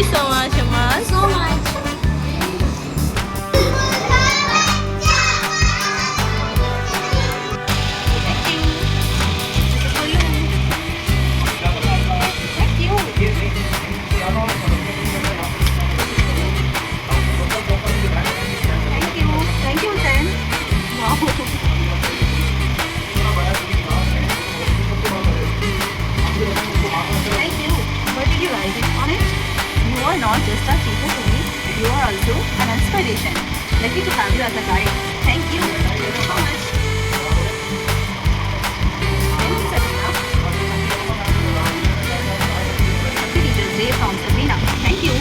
you so much, Amma. So much. Thank you, Sen. Wow. Thank you. What did you write on it? You are not just a teacher to me, you are also an inspiration. Lucky to have you as a guide. Thank you so much. Thank you, Sabrina. Happy Teacher's Day from Sabrina. Thank you.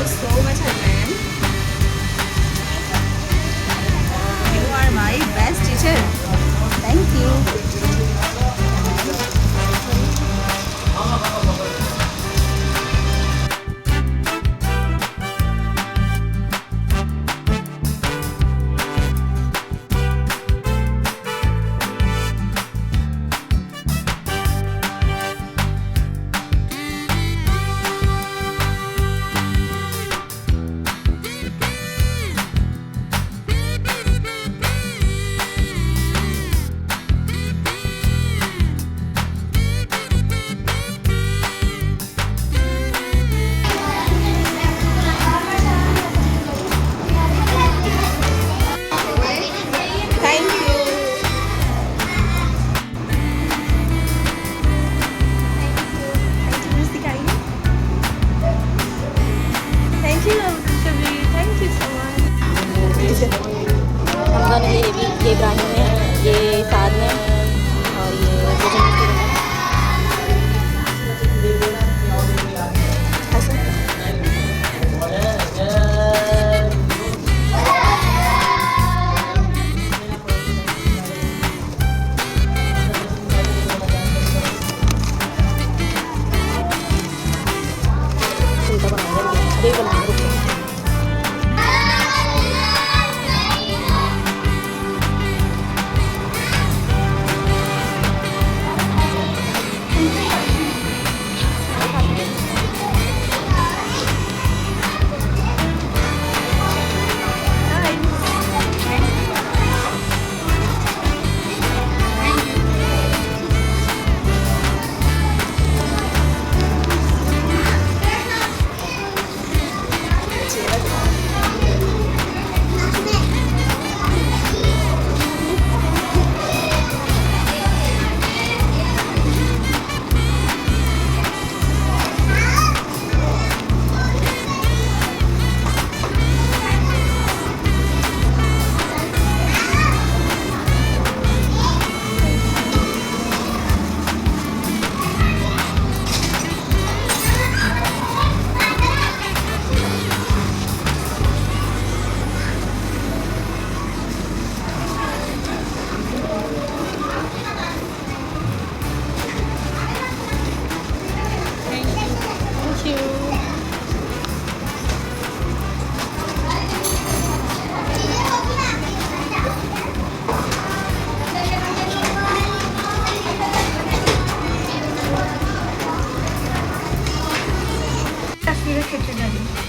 So much, Arman. You are my best teacher. Thank you. Thank you. Thank you, Kabir. Thank you so much. Hamza ने ये इब्राहिम ने, ये साद ने, और ये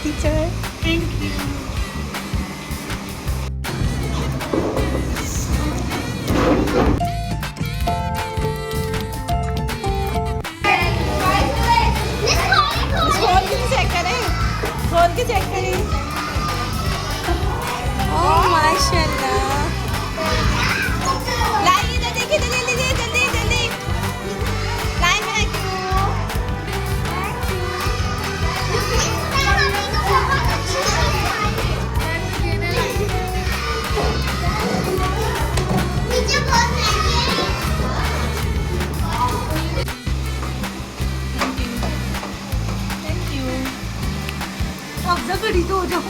Teacher. Thank you. खोल के check करें, खोल के चेक करें। ओह माशाल्लाह। लाइए इधर देखिए, जल्दी जल्दी जल्दी जल्दी लाइन में रखो। तो हो जाओ।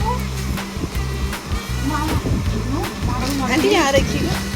आंटी यहाँ रखिएगा।